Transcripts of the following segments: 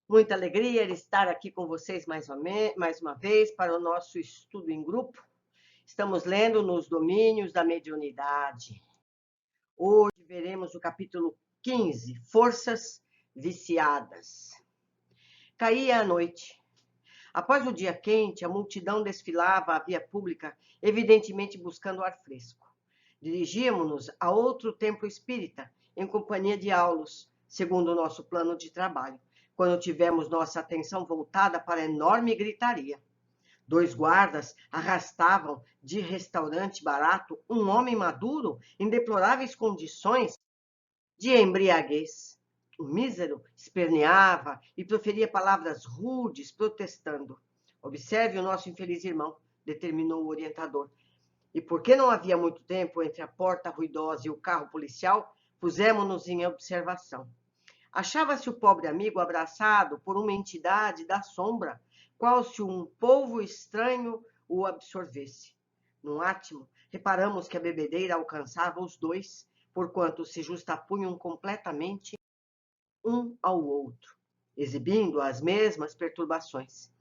Muita alegria estar aqui com vocês mais uma vez para o nosso estudo em grupo. Estamos lendo nos domínios da mediunidade. Hoje veremos o capítulo 15, Forças Viciadas. Caía a noite. Após o dia quente, a multidão desfilava à via pública, evidentemente buscando ar fresco. Dirigíamos-nos a outro templo espírita, em companhia de Aulus, segundo o nosso plano de trabalho, quando tivemos nossa atenção voltada para a enorme gritaria. 2 guardas arrastavam de restaurante barato um homem maduro em deploráveis condições de embriaguez. O mísero esperneava e proferia palavras rudes, protestando. Observe o nosso infeliz irmão, determinou o orientador. E porque não havia muito tempo entre a porta ruidosa e o carro policial, pusemos-nos em observação. Achava-se o pobre amigo abraçado por uma entidade da sombra, qual se um polvo estranho o absorvesse. Num átimo, reparamos que a bebedeira alcançava os dois, porquanto se justapunham completamente um ao outro, exibindo as mesmas perturbações.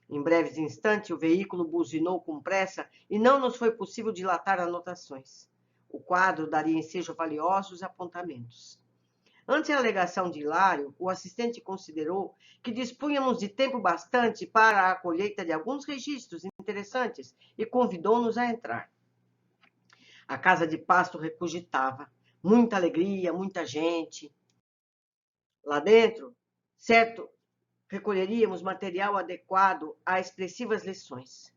Em breves instantes, o veículo buzinou com pressa e não nos foi possível dilatar anotações. O quadro daria ensejo valiosos apontamentos. Ante a alegação de Hilário, o assistente considerou que dispunhamos de tempo bastante para a colheita de alguns registros interessantes e convidou-nos a entrar. A casa de pasto recogitava. Muita alegria, muita gente. Lá dentro, certo, recolheríamos material adequado a expressivas lições.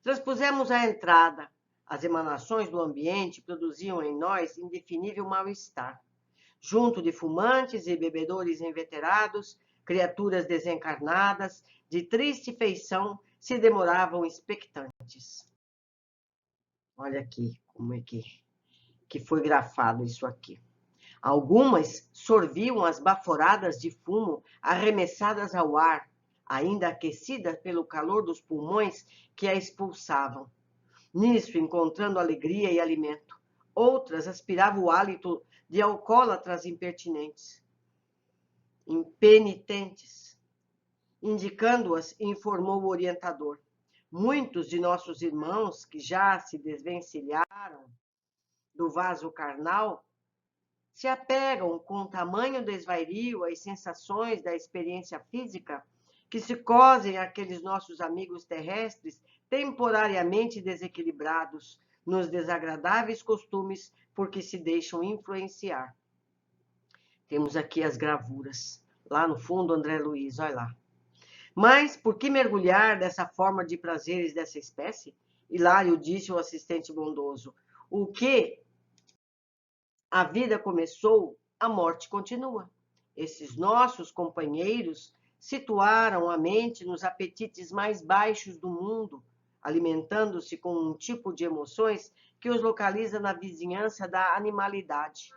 Transpusemos a entrada. As emanações do ambiente produziam em nós indefinível mal-estar. Junto de fumantes e bebedores inveterados, criaturas desencarnadas, de triste feição, se demoravam expectantes. Olha aqui como é que foi grafado isso aqui. Algumas sorviam as baforadas de fumo arremessadas ao ar, ainda aquecidas pelo calor dos pulmões que a expulsavam. Nisso, encontrando alegria e alimento. Outras aspiravam o hálito de alcoólatras impertinentes, impenitentes. Indicando-as, informou o orientador. Muitos de nossos irmãos que já se desvencilharam do vaso carnal se apegam com tamanho desvario às sensações da experiência física que se cosem àqueles nossos amigos terrestres temporariamente desequilibrados nos desagradáveis costumes por que se deixam influenciar. Temos aqui as gravuras. Lá no fundo, André Luiz, olha lá. Mas por que mergulhar dessa forma de prazeres dessa espécie? Hilário disse o assistente bondoso. O que a vida começou, a morte continua. Esses nossos companheiros situaram a mente nos apetites mais baixos do mundo, alimentando-se com um tipo de emoções que os localiza na vizinhança da animalidade.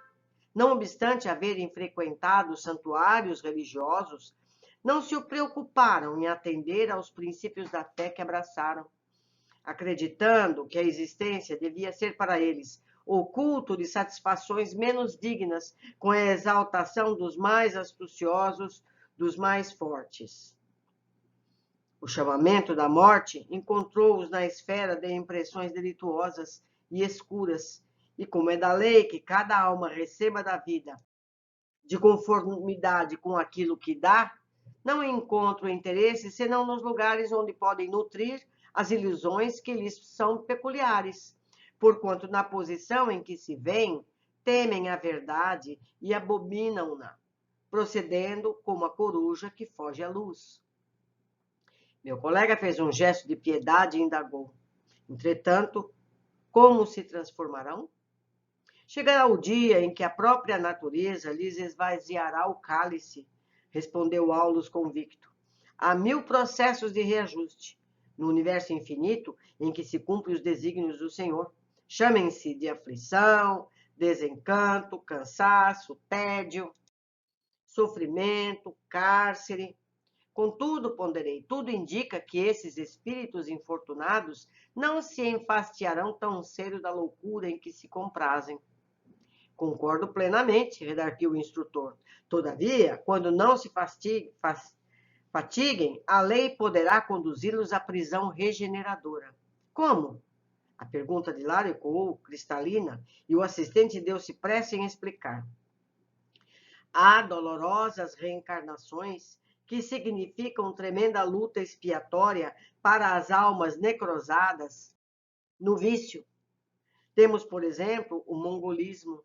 Não obstante haverem frequentado santuários religiosos, não se preocuparam em atender aos princípios da fé que abraçaram, acreditando que a existência devia ser para eles o culto de satisfações menos dignas, com a exaltação dos mais astuciosos, dos mais fortes. O chamamento da morte encontrou-os na esfera de impressões delituosas e escuras, e como é da lei que cada alma receba da vida, de conformidade com aquilo que dá, não encontram interesse senão nos lugares onde podem nutrir as ilusões que lhes são peculiares, porquanto na posição em que se veem, temem a verdade e abominam-na, procedendo como a coruja que foge à luz. Meu colega fez um gesto de piedade e indagou. Entretanto, como se transformarão? Chegará o dia em que a própria natureza lhes esvaziará o cálice, respondeu Aulus convicto. Há 1000 processos de reajuste no universo infinito em que se cumprem os desígnios do Senhor. Chamem-se de aflição, desencanto, cansaço, tédio, sofrimento, cárcere. Contudo, ponderei, tudo indica que esses espíritos infortunados não se enfastiarão tão cedo da loucura em que se comprazem. Concordo plenamente, redarguiu o instrutor. Todavia, quando não se fatiguem, a lei poderá conduzi-los à prisão regeneradora. Como? A pergunta de Lara ecoou cristalina e o assistente deu-se pressa em explicar. Há dolorosas reencarnações que significam tremenda luta expiatória para as almas necrosadas no vício. Temos, por exemplo, o mongolismo,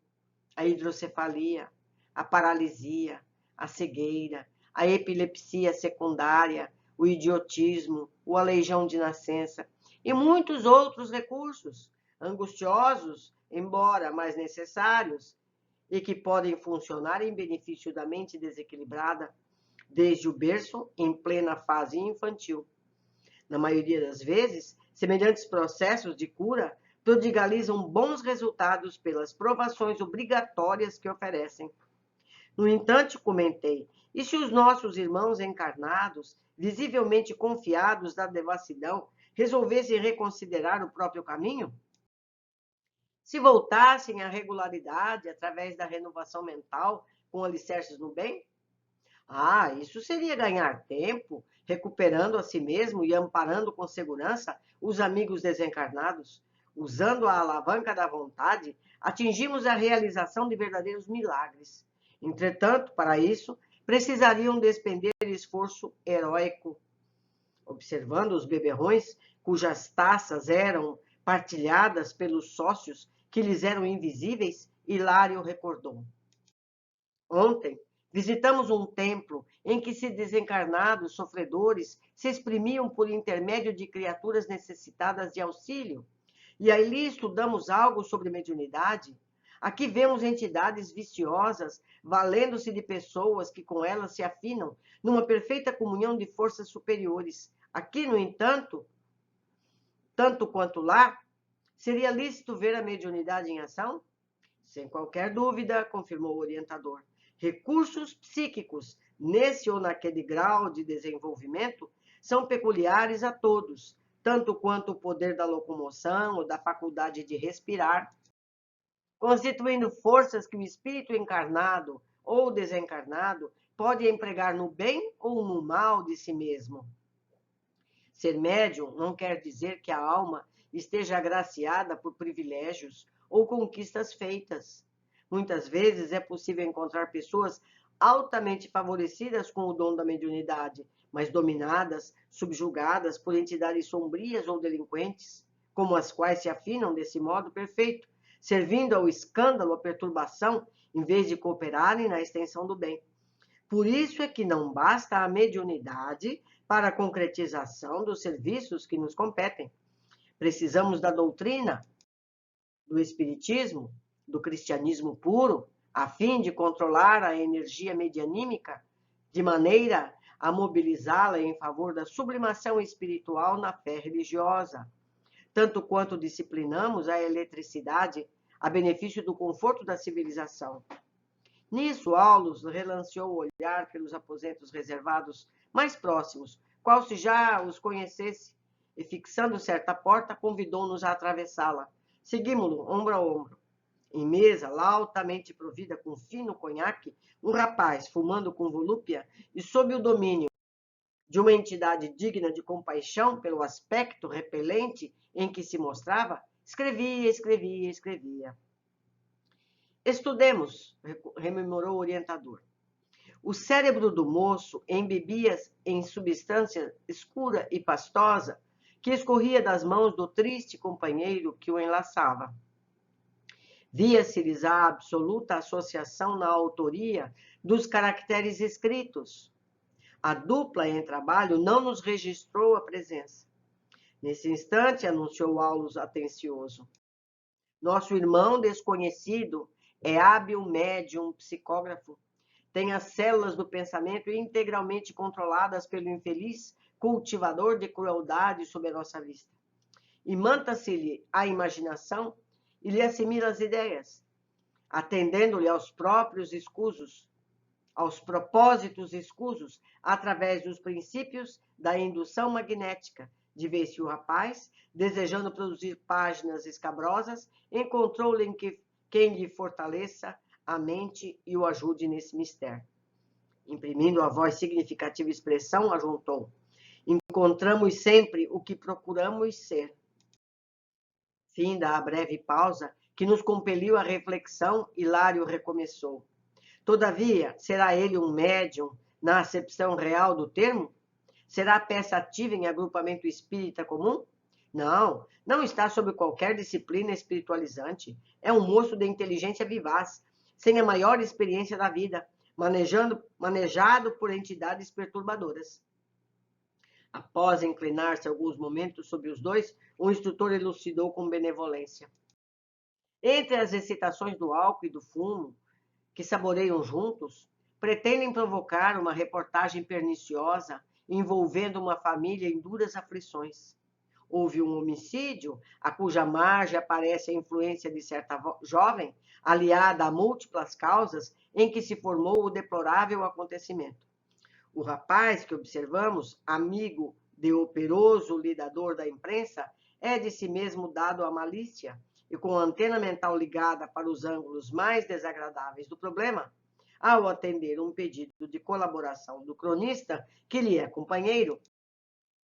a hidrocefalia, a paralisia, a cegueira, a epilepsia secundária, o idiotismo, o aleijão de nascença e muitos outros recursos, angustiosos, embora mais necessários, e que podem funcionar em benefício da mente desequilibrada desde o berço em plena fase infantil. Na maioria das vezes, semelhantes processos de cura prodigalizam bons resultados pelas provações obrigatórias que oferecem. No entanto, comentei, e se os nossos irmãos encarnados, visivelmente confiados da devassidão, resolvessem reconsiderar o próprio caminho? Se voltassem à regularidade através da renovação mental com alicerces no bem? Ah, isso seria ganhar tempo, recuperando a si mesmo e amparando com segurança os amigos desencarnados. Usando a alavanca da vontade, atingimos a realização de verdadeiros milagres. Entretanto, para isso, precisariam despender esforço heróico. Observando os beberrões, cujas taças eram partilhadas pelos sócios que lhes eram invisíveis, Hilário recordou. Ontem, visitamos um templo em que desencarnados sofredores se exprimiam por intermédio de criaturas necessitadas de auxílio. E ali estudamos algo sobre mediunidade. Aqui vemos entidades viciosas valendo-se de pessoas que com elas se afinam numa perfeita comunhão de forças superiores. Aqui, no entanto, tanto quanto lá, seria lícito ver a mediunidade em ação? Sem qualquer dúvida, confirmou o orientador. Recursos psíquicos, nesse ou naquele grau de desenvolvimento, são peculiares a todos, tanto quanto o poder da locomoção ou da faculdade de respirar, constituindo forças que o espírito encarnado ou desencarnado pode empregar no bem ou no mal de si mesmo. Ser médium não quer dizer que a alma esteja agraciada por privilégios ou conquistas feitas. Muitas vezes é possível encontrar pessoas altamente favorecidas com o dom da mediunidade, mas dominadas, subjugadas por entidades sombrias ou delinquentes, como as quais se afinam desse modo perfeito, servindo ao escândalo, à perturbação, em vez de cooperarem na extensão do bem. Por isso é que não basta a mediunidade para a concretização dos serviços que nos competem. Precisamos da doutrina, do espiritismo, do cristianismo puro, a fim de controlar a energia medianímica, de maneira a mobilizá-la em favor da sublimação espiritual na fé religiosa, tanto quanto disciplinamos a eletricidade a benefício do conforto da civilização. Nisso, Aulus relanceou o olhar pelos aposentos reservados mais próximos, qual se já os conhecesse, e fixando certa porta, convidou-nos a atravessá-la. Seguimos-lo, ombro a ombro. Em mesa, lautamente provida com fino conhaque, um rapaz, fumando com volúpia e sob o domínio de uma entidade digna de compaixão pelo aspecto repelente em que se mostrava, escrevia. Estudemos, rememorou o orientador. O cérebro do moço embebia em substância escura e pastosa que escorria das mãos do triste companheiro que o enlaçava. Via-se-lhes a absoluta associação na autoria dos caracteres escritos. A dupla em trabalho não nos registrou a presença. Nesse instante, anunciou Aulus atencioso, nosso irmão desconhecido é hábil médium psicógrafo. Tem as células do pensamento integralmente controladas pelo infeliz cultivador de crueldade sob a nossa vista. Imanta-se-lhe a imaginação e lhe assimila as ideias, atendendo-lhe aos propósitos escusos, através dos princípios da indução magnética, de ver se o rapaz, desejando produzir páginas escabrosas, encontrou-lhe quem lhe fortaleça a mente e o ajude nesse mistério. Imprimindo a voz significativa expressão, ajuntou: encontramos sempre o que procuramos ser. Finda a breve pausa, que nos compeliu à reflexão, Hilário recomeçou: todavia, será ele um médium na acepção real do termo? Será peça ativa em agrupamento espírita comum? Não, não está sob qualquer disciplina espiritualizante. É um moço de inteligência vivaz, sem a maior experiência da vida, manejado por entidades perturbadoras. Após inclinar-se alguns momentos sobre os dois, o instrutor elucidou com benevolência. Entre as excitações do álcool e do fumo, que saboreiam juntos, pretendem provocar uma reportagem perniciosa envolvendo uma família em duras aflições. Houve um homicídio, a cuja margem aparece a influência de certa jovem, aliada a múltiplas causas em que se formou o deplorável acontecimento. O rapaz que observamos, amigo de operoso lidador da imprensa, é de si mesmo dado à malícia e com a antena mental ligada para os ângulos mais desagradáveis do problema, ao atender um pedido de colaboração do cronista, que lhe é companheiro,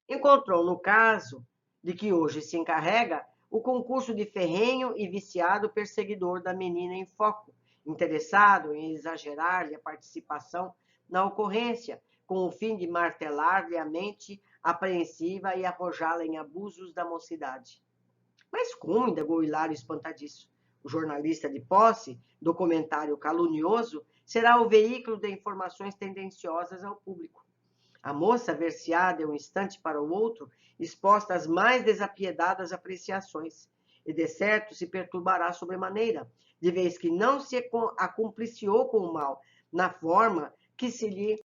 encontrou no caso de que hoje se encarrega o concurso de ferrenho e viciado perseguidor da menina em foco, interessado em exagerar-lhe a participação na ocorrência, com o fim de martelar-lhe a mente apreensiva e arrojá-la em abusos da mocidade. Mas como, indagou Hilário espantadiço? O jornalista de posse do comentário calunioso será o veículo de informações tendenciosas ao público. A moça ver-se-á de um instante para o outro exposta às mais desapiedadas apreciações, e de certo se perturbará sobremaneira, de vez que não se acumpliciou com o mal, na forma que se lhe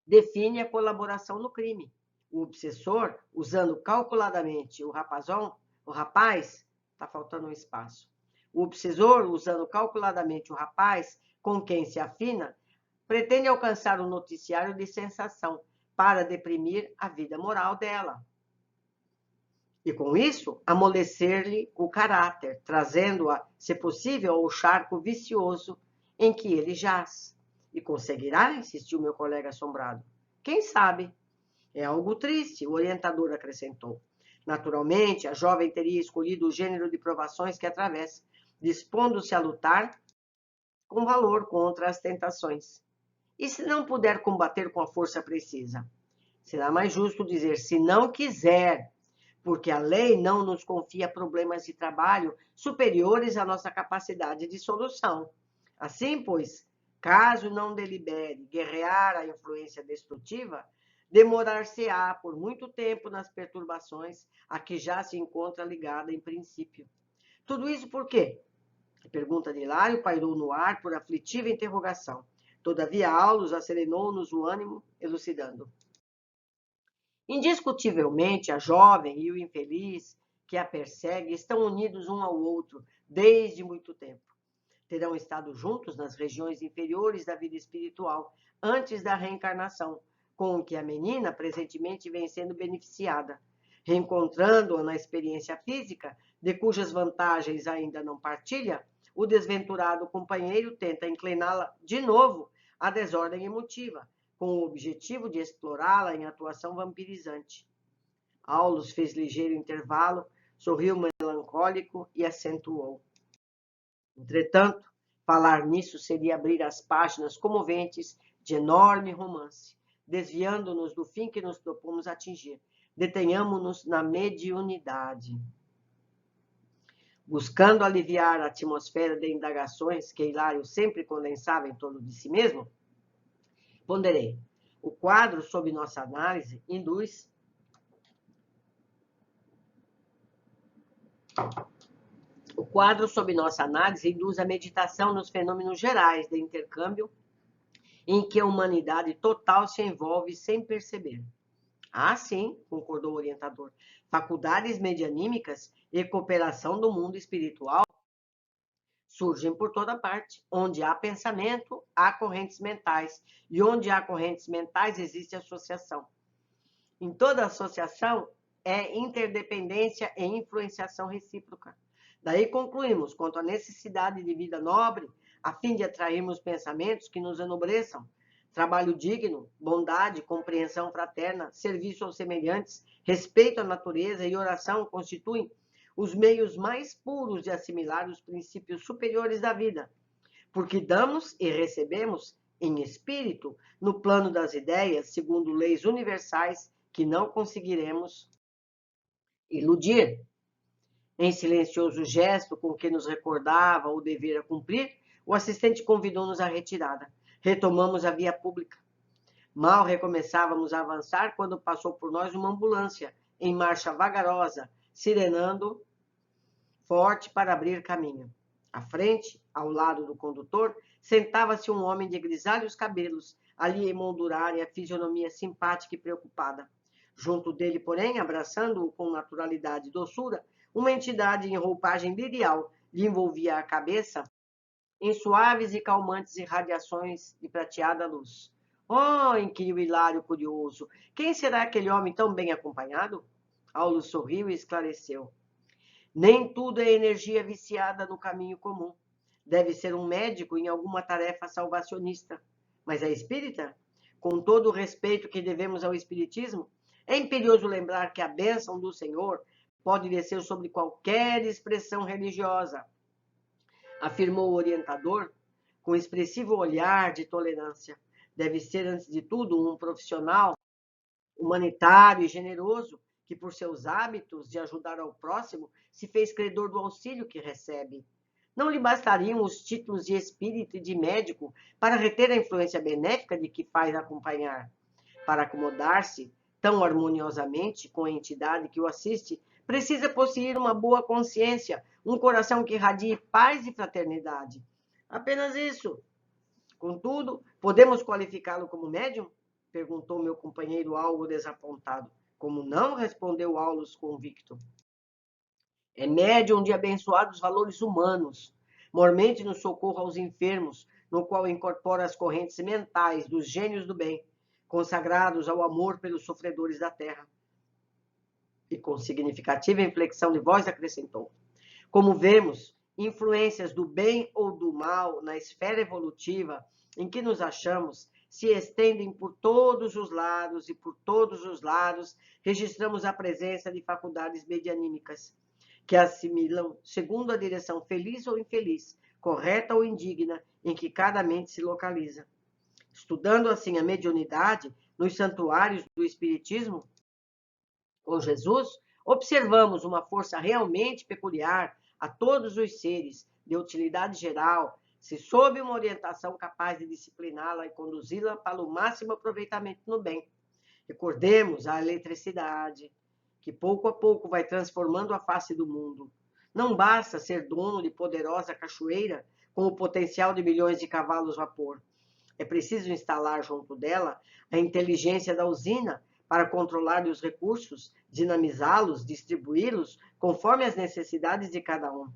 define a colaboração no crime. O obsessor, usando calculadamente o rapaz, está faltando um espaço. O obsessor, usando calculadamente o rapaz com quem se afina, pretende alcançar um noticiário de sensação para deprimir a vida moral dela. E com isso, amolecer-lhe o caráter, trazendo-a, se possível, ao charco vicioso em que ele jaz. E conseguirá? Insistiu meu colega assombrado. Quem sabe? É algo triste, o orientador acrescentou. Naturalmente, a jovem teria escolhido o gênero de provações que atravessa, dispondo-se a lutar com valor contra as tentações. E se não puder combater com a força precisa? Será mais justo dizer se não quiser, porque a lei não nos confia problemas de trabalho superiores à nossa capacidade de solução. Assim, pois, caso não delibere guerrear a influência destrutiva, demorar-se-á por muito tempo nas perturbações a que já se encontra ligada em princípio. Tudo isso por quê? A pergunta de Hilário pairou no ar por aflitiva interrogação. Todavia, Aulus acerenou-nos o ânimo, elucidando. Indiscutivelmente, a jovem e o infeliz que a persegue estão unidos um ao outro desde muito tempo. Terão estado juntos nas regiões inferiores da vida espiritual, antes da reencarnação, com que a menina presentemente vem sendo beneficiada. Reencontrando-a na experiência física, de cujas vantagens ainda não partilha, o desventurado companheiro tenta incliná-la de novo à desordem emotiva, com o objetivo de explorá-la em atuação vampirizante. Aulus fez ligeiro intervalo, sorriu melancólico e acentuou. Entretanto, falar nisso seria abrir as páginas comoventes de enorme romance, desviando-nos do fim que nos propomos atingir. Detenhamo-nos na mediunidade. Buscando aliviar a atmosfera de indagações que Hilário sempre condensava em torno de si mesmo, ponderei. O quadro sob nossa análise induz a meditação nos fenômenos gerais de intercâmbio em que a humanidade total se envolve sem perceber. Ah, sim, concordou o orientador. Faculdades medianímicas e cooperação do mundo espiritual surgem por toda parte. Onde há pensamento, há correntes mentais. E onde há correntes mentais, existe associação. Em toda associação, é interdependência e influenciação recíproca. Daí concluímos quanto à necessidade de vida nobre, a fim de atrairmos pensamentos que nos enobreçam, trabalho digno, bondade, compreensão fraterna, serviço aos semelhantes, respeito à natureza e oração constituem os meios mais puros de assimilar os princípios superiores da vida, porque damos e recebemos em espírito, no plano das ideias, segundo leis universais que não conseguiremos iludir. Em silencioso gesto com que nos recordava o dever a cumprir, o assistente convidou-nos à retirada. Retomamos a via pública. Mal recomeçávamos a avançar quando passou por nós uma ambulância, em marcha vagarosa, sirenando forte para abrir caminho. À frente, ao lado do condutor, sentava-se um homem de grisalhos cabelos, ali a emoldurar a fisionomia simpática e preocupada. Junto dele, porém, abraçando-o com naturalidade e doçura, uma entidade em roupagem lirial lhe envolvia a cabeça em suaves e calmantes irradiações de prateada luz. Oh, inquiriu Hilário curioso, quem será aquele homem tão bem acompanhado? Aulo sorriu e esclareceu. Nem tudo é energia viciada no caminho comum. Deve ser um médico em alguma tarefa salvacionista. Mas é espírita? Com todo o respeito que devemos ao espiritismo, é imperioso lembrar que a bênção do Senhor pode descer sobre qualquer expressão religiosa, afirmou o orientador com expressivo olhar de tolerância. Deve ser, antes de tudo, um profissional humanitário e generoso, que por seus hábitos de ajudar ao próximo, se fez credor do auxílio que recebe. Não lhe bastariam os títulos de espírito e de médico para reter a influência benéfica de que faz acompanhar. Para acomodar-se tão harmoniosamente com a entidade que o assiste, precisa possuir uma boa consciência, um coração que irradie paz e fraternidade. Apenas isso. Contudo, podemos qualificá-lo como médium? Perguntou meu companheiro algo desapontado. Como não? Respondeu Aulus convicto. É médium de abençoados valores humanos, mormente no socorro aos enfermos, no qual incorpora as correntes mentais dos gênios do bem, consagrados ao amor pelos sofredores da terra. E com significativa inflexão de voz acrescentou. Como vemos, influências do bem ou do mal na esfera evolutiva em que nos achamos se estendem por todos os lados, e por todos os lados registramos a presença de faculdades medianímicas, que assimilam segundo a direção feliz ou infeliz, correta ou indigna, em que cada mente se localiza. Estudando assim a mediunidade nos santuários do Espiritismo, com Jesus, observamos uma força realmente peculiar a todos os seres, de utilidade geral, se sob uma orientação capaz de discipliná-la e conduzi-la para o máximo aproveitamento no bem. Recordemos a eletricidade, que pouco a pouco vai transformando a face do mundo. Não basta ser dono de poderosa cachoeira com o potencial de milhões de cavalos vapor. É preciso instalar junto dela a inteligência da usina para controlar os recursos, dinamizá-los, distribuí-los conforme as necessidades de cada um.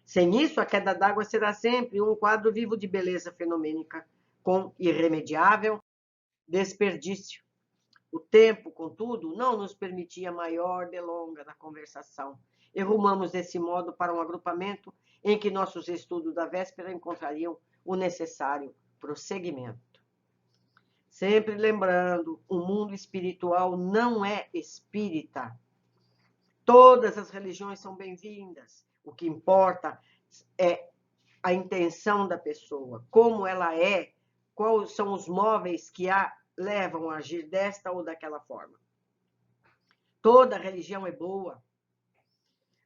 Sem isso, a queda d'água será sempre um quadro vivo de beleza fenomênica, com irremediável desperdício. O tempo, contudo, não nos permitia maior delonga na conversação, e rumamos desse modo para um agrupamento em que nossos estudos da véspera encontrariam o necessário prosseguimento. Sempre lembrando, o mundo espiritual não é espírita. Todas as religiões são bem-vindas. O que importa é a intenção da pessoa, como ela é, quais são os móveis que a levam a agir desta ou daquela forma. Toda religião é boa.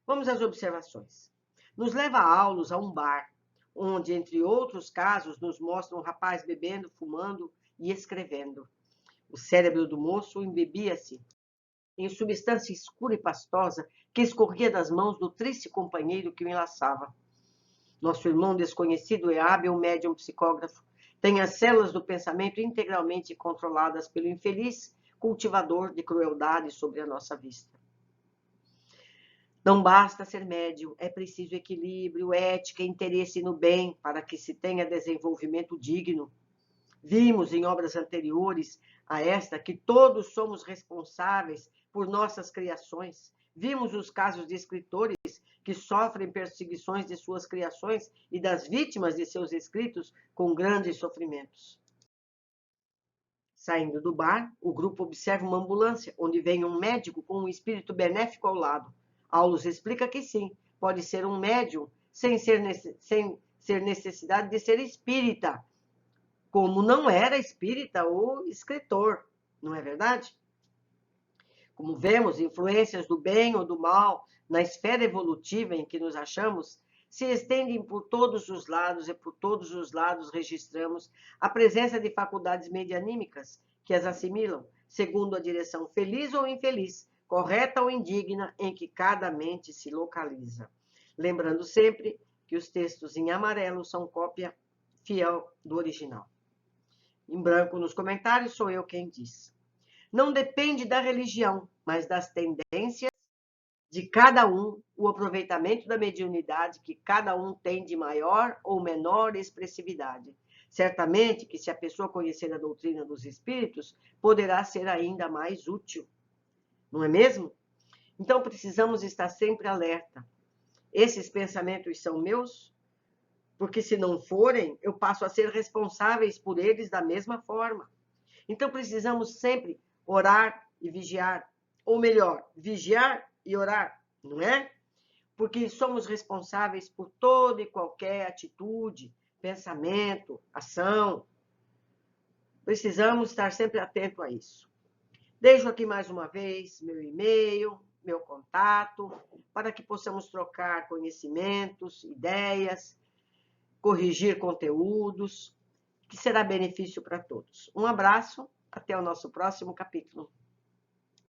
Vamos às observações. Nos leva Aulus a um bar, onde, entre outros casos, nos mostra um rapaz bebendo, fumando e escrevendo. O cérebro do moço embebia-se em substância escura e pastosa que escorria das mãos do triste companheiro que o enlaçava. Nosso irmão desconhecido e hábil médium psicógrafo tem as células do pensamento integralmente controladas pelo infeliz cultivador de crueldade sobre a nossa vista. Não basta ser médium, é preciso equilíbrio, ética e interesse no bem para que se tenha desenvolvimento digno. Vimos em obras anteriores a esta que todos somos responsáveis por nossas criações. Vimos os casos de escritores que sofrem perseguições de suas criações e das vítimas de seus escritos com grandes sofrimentos. Saindo do bar, o grupo observa uma ambulância, onde vem um médico com um espírito benéfico ao lado. Aulus explica que sim, pode ser um médium sem ser necessidade de ser espírita, como não era espírita o escritor, não é verdade? Como vemos, influências do bem ou do mal na esfera evolutiva em que nos achamos se estendem por todos os lados e por todos os lados registramos a presença de faculdades medianímicas que as assimilam, segundo a direção feliz ou infeliz, correta ou indigna em que cada mente se localiza. Lembrando sempre que os textos em amarelo são cópia fiel do original. Em branco nos comentários sou eu quem diz. Não depende da religião, mas das tendências de cada um, o aproveitamento da mediunidade que cada um tem de maior ou menor expressividade. Certamente que se a pessoa conhecer a doutrina dos espíritos, poderá ser ainda mais útil. Não é mesmo? Então precisamos estar sempre alerta. Esses pensamentos são meus? Porque se não forem, eu passo a ser responsáveis por eles da mesma forma. Então precisamos sempre orar e vigiar, ou melhor, vigiar e orar, não é? Porque somos responsáveis por toda e qualquer atitude, pensamento, ação. Precisamos estar sempre atento a isso. Deixo aqui mais uma vez meu e-mail, meu contato, para que possamos trocar conhecimentos, ideias, corrigir conteúdos, que será benefício para todos. Um abraço, até o nosso próximo capítulo.